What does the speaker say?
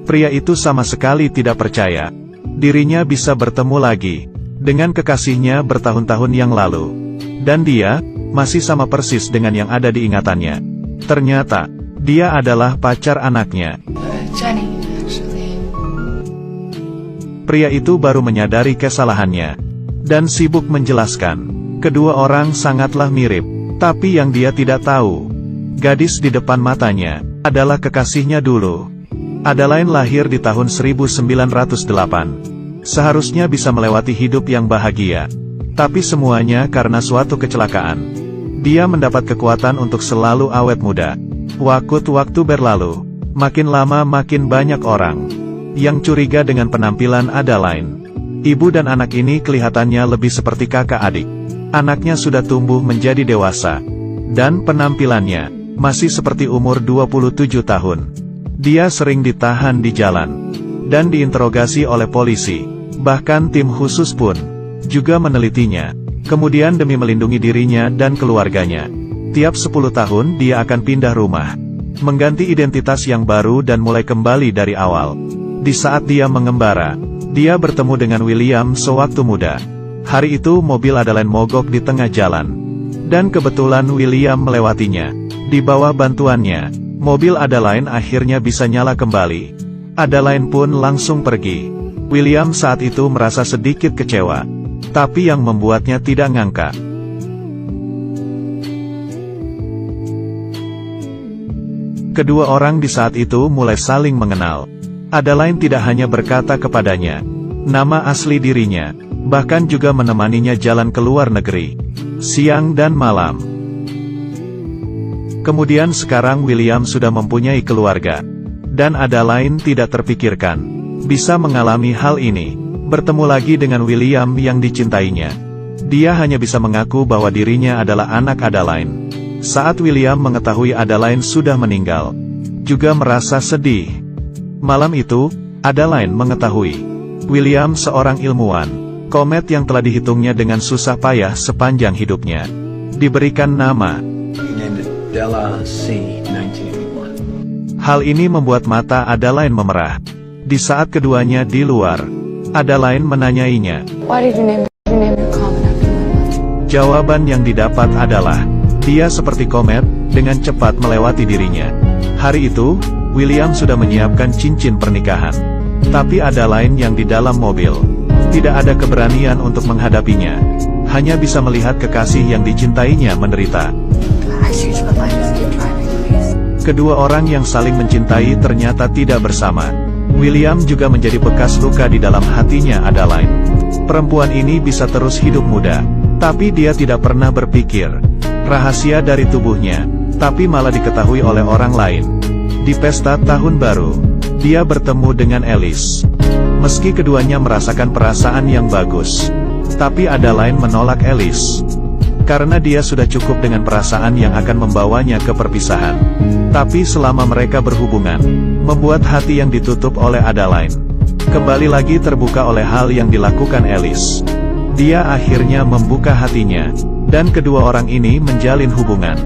Pria itu sama sekali tidak percaya dirinya bisa bertemu lagi dengan kekasihnya bertahun-tahun yang lalu. Dan dia masih sama persis dengan yang ada di ingatannya. Ternyata dia adalah pacar anaknya. Jenny, actually. Pria itu baru menyadari kesalahannya dan sibuk menjelaskan. Kedua orang sangatlah mirip, tapi yang dia tidak tahu, gadis di depan matanya adalah kekasihnya dulu. Adeline lahir di tahun 1908. Seharusnya bisa melewati hidup yang bahagia. Tapi semuanya karena suatu kecelakaan. Dia mendapat kekuatan untuk selalu awet muda. Waktu berlalu, makin lama makin banyak orang yang curiga dengan penampilan Adeline. Ibu dan anak ini kelihatannya lebih seperti kakak adik. Anaknya sudah tumbuh menjadi dewasa. Dan penampilannya masih seperti umur 27 tahun. Dia sering ditahan di jalan dan diinterogasi oleh polisi. Bahkan tim khusus pun juga menelitinya. Kemudian demi melindungi dirinya dan keluarganya, tiap 10 tahun dia akan pindah rumah, mengganti identitas yang baru dan mulai kembali dari awal. Di saat dia mengembara, dia bertemu dengan William sewaktu muda. Hari itu mobil Adeline mogok di tengah jalan. Dan kebetulan William melewatinya. Di bawah bantuannya, mobil Adeline akhirnya bisa nyala kembali. Adeline pun langsung pergi. William saat itu merasa sedikit kecewa. Tapi yang membuatnya tidak ngangka. Kedua orang di saat itu mulai saling mengenal. Adeline tidak hanya berkata kepadanya nama asli dirinya, bahkan juga menemaninya jalan ke luar negeri, siang dan malam. Kemudian sekarang William sudah mempunyai keluarga. Dan Adeline tidak terpikirkan bisa mengalami hal ini, bertemu lagi dengan William yang dicintainya. Dia hanya bisa mengaku bahwa dirinya adalah anak Adeline. Saat William mengetahui Adeline sudah meninggal, juga merasa sedih. Malam itu, Adeline mengetahui William seorang ilmuwan komet yang telah dihitungnya dengan susah payah sepanjang hidupnya. Diberikan nama Della C. 1981. Hal ini membuat mata Adeline memerah. Di saat keduanya di luar, Adeline menanyainya. Why did you name your comet after my mother? Jawaban yang didapat adalah, dia seperti komet, dengan cepat melewati dirinya. Hari itu, William sudah menyiapkan cincin pernikahan. Tapi Adeline yang di dalam mobil, tidak ada keberanian untuk menghadapinya. Hanya bisa melihat kekasih yang dicintainya menderita. I changed my life to keep driving, please. Kedua orang yang saling mencintai ternyata tidak bersama. William juga menjadi bekas luka di dalam hatinya Adeline. Perempuan ini bisa terus hidup muda, tapi dia tidak pernah berpikir rahasia dari tubuhnya, tapi malah diketahui oleh orang lain. Di pesta tahun baru, dia bertemu dengan Alice. Meski keduanya merasakan perasaan yang bagus, tapi Adeline menolak Alice. Karena dia sudah cukup dengan perasaan yang akan membawanya ke perpisahan. Tapi selama mereka berhubungan, membuat hati yang ditutup oleh Adeline kembali lagi terbuka oleh hal yang dilakukan Alice. Dia akhirnya membuka hatinya, dan kedua orang ini menjalin hubungan.